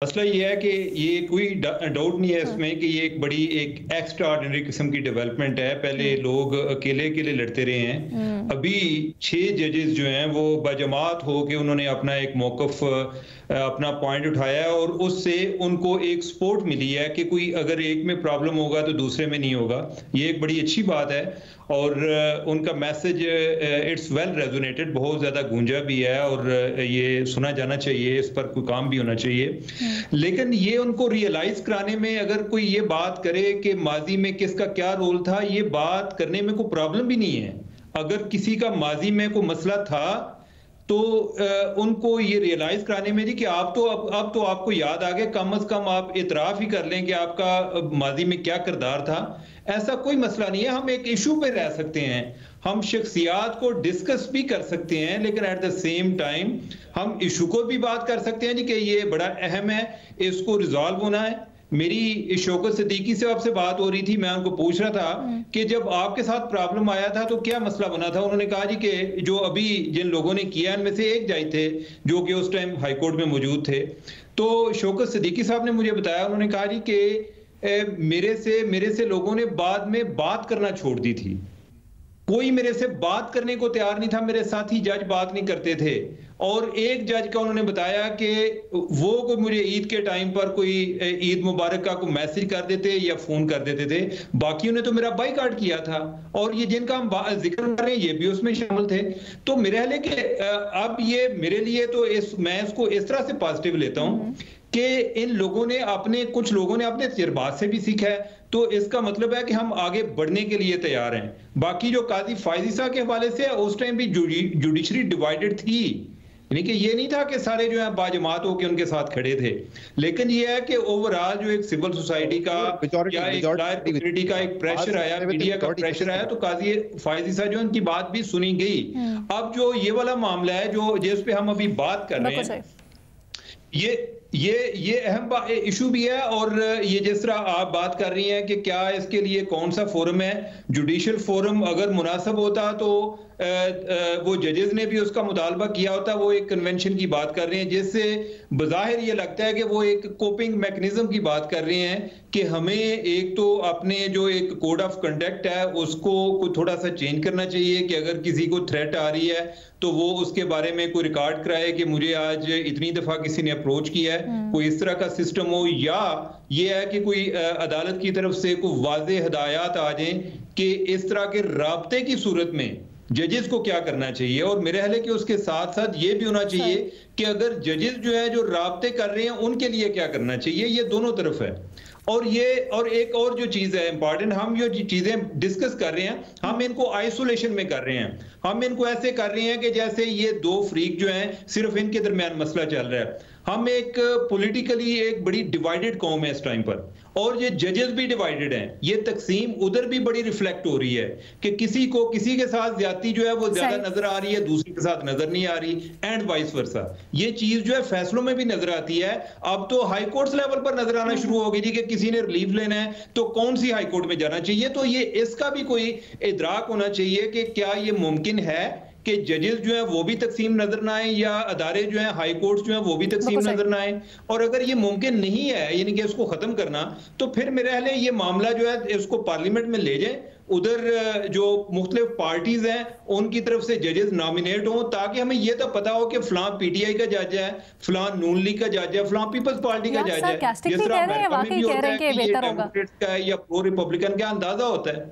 मसला ये है कि ये कोई डाउट नहीं है इसमें कि ये एक बड़ी एक एक्स्ट्रा ऑर्डिनरी किस्म की डेवलपमेंट है। पहले लोग अकेले अकेले लड़ते रहे हैं। अभी 6 जजेस जो हैं वो बजमात हो के उन्होंने अपना एक मौकफ अपना पॉइंट उठाया है और उससे उनको एक सपोर्ट मिली है कि कोई अगर एक में प्रॉब्लम होगा तो दूसरे में नहीं होगा। ये एक बड़ी अच्छी बात है और उनका मैसेज इट्स वेल रेजोनेटेड, बहुत ज़्यादा गूंजा भी है और ये सुना जाना चाहिए, इस पर कोई काम भी होना चाहिए। लेकिन ये उनको रियलाइज कराने में अगर कोई ये बात करे कि माजी में किसका क्या रोल था, ये बात करने में कोई प्रॉब्लम भी नहीं है। अगर किसी का माजी में कोई मसला था तो उनको ये रियलाइज कराने में जी कि अब तो आपको याद आ गया, कम अज कम आप इतराफ ही कर लें कि आपका माजी में क्या किरदार था। ऐसा कोई मसला नहीं है, हम एक इशू पे रह सकते हैं, हम शख्सियात को डिस्कस भी कर सकते हैं, लेकिन एट द सेम टाइम हम इशू को भी बात कर सकते हैं जी कि ये बड़ा अहम है, इसको रिजॉल्व होना है। मेरी शौकत सिद्दीकी से आपसे बात हो रही थी, मैं उनको पूछ रहा था कि जब आपके साथ प्रॉब्लम आया था तो क्या मसला बना था। उन्होंने कहा जी कि जो अभी जिन लोगों ने किया इनमें से एक जज थे जो कि उस टाइम हाई कोर्ट में मौजूद थे। तो शौकत सिद्दीकी साहब ने मुझे बताया, उन्होंने कहा जी कि मेरे से लोगों ने बाद में बात करना छोड़ दी थी, कोई मेरे से बात करने को तैयार नहीं था, मेरे साथी जज बात नहीं करते थे। और एक जज का उन्होंने बताया कि वो कोई मुझे ईद के टाइम पर कोई ईद मुबारक का कोई मैसेज कर देते या फोन कर देते थे, बाकियों ने तो मेरा बाइकआउट किया था। और ये जिनका हम जिक्र कर रहे हैं ये भी उसमें शामिल थे। तो मेरे ख्याल है कि अब ये मेरे लिए तो मैं इसको इस तरह से पॉजिटिव लेता हूं कि इन लोगों ने कुछ लोगों ने अपने तजर्बात से भी सीखा है, तो इसका मतलब है कि हम आगे बढ़ने के लिए तैयार हैं। बाकी जो काजी फायजीसा के हवाले से उस टाइम भी जुडिशरी डिवाइडेड थी, यानी कि ये नहीं था कि सारे जो है बाजमात होकर उनके साथ खड़े थे। लेकिन ये है कि ओवरऑल जो एक सिविल सोसाइटी का या एक लॉयर कम्युनिटी का एक प्रेशर आया, मीडिया का प्रेशर आया, तो काजी फायजीसा जो उनकी बात भी सुनी गई। अब जो ये वाला मामला है जो जिस पे हम अभी बात कर रहे हैं, ये अहम इशू भी है। और ये जिस तरह आप बात कर रही हैं कि क्या इसके लिए कौन सा फोरम है, जुडिशियल फोरम अगर मुनासिब होता तो वो जजेस ने भी उसका मुतालबा किया होता। वो एक कन्वेंशन की बात कर रहे हैं जिससे बज़ाहिर ये लगता है कि वो एक कोपिंग मैकेनिज्म की बात कर रहे हैं कि हमें एक तो अपने जो एक कोड ऑफ कंडक्ट है उसको थोड़ा सा चेंज करना चाहिए कि अगर किसी को थ्रेट आ रही है तो वो उसके बारे में कोई रिकॉर्ड कराए कि मुझे आज इतनी दफा किसी ने अप्रोच किया है, कोई इस तरह का सिस्टम हो। या ये है कि कोई अदालत की तरफ से कोई वाज़ेह हिदायत आ जाए कि इस तरह के राब्ते की सूरत में जजेस को क्या करना चाहिए। और मेरे ख्याल है कि उसके साथ साथ ये भी होना चाहिए कि अगर जजेस जो है जो राब्ते कर रहे हैं उनके लिए क्या करना चाहिए, ये दोनों तरफ है। और एक और जो चीज है इंपॉर्टेंट, हम जो चीजें डिस्कस कर रहे हैं हम इनको आइसोलेशन में कर रहे हैं, हम इनको ऐसे कर रहे हैं कि जैसे ये दो फ्रीक जो हैं सिर्फ इनके दरमियान मसला चल रहा है। हम एक पॉलिटिकली एक बड़ी डिवाइडेड कौम है इस टाइम पर, और ये जजेस भी डिवाइडेड हैं। ये तकसीम उधर भी बड़ी रिफ्लेक्ट हो रही है कि किसी के साथ ज्यादती जो है वो ज्यादा नजर आ रही है, दूसरे के साथ नजर नहीं आ रही, एंड वाइस वर्सा। ये चीज जो है फैसलों में भी नजर आती है। अब तो हाई कोर्ट्स लेवल पर नजर आना शुरू हो गई जी कि किसी ने रिलीफ लेना है तो कौन सी हाई कोर्ट में जाना चाहिए। तो ये इसका भी कोई इदराक होना चाहिए कि क्या ये मुमकिन है कि जजेस जो है वो भी तकसीम नजर ना आए या अदारे जो है हाई कोर्ट्स जो है वो भी तकसीम नजर ना आए। और अगर ये मुमकिन नहीं है यानी कि इसको खत्म करना, तो फिर मेरे ख्याल है ये मामला जो है इसको पार्लियामेंट में ले जाए, उधर जो मुख्तलिफ पार्टीज हैं उनकी तरफ से जजेस नॉमिनेट हों, ताकि हमें यह तो पता हो कि फलां पीटीआई का जज है, फलां नून लीग का जज है, फलां पीपल्स पार्टी का जज है। जिस तरह अमेरिका में भी होता है कि ये डेमोक्रेट्स का है या प्रो रिपब्लिकन का अंदाजा होता है।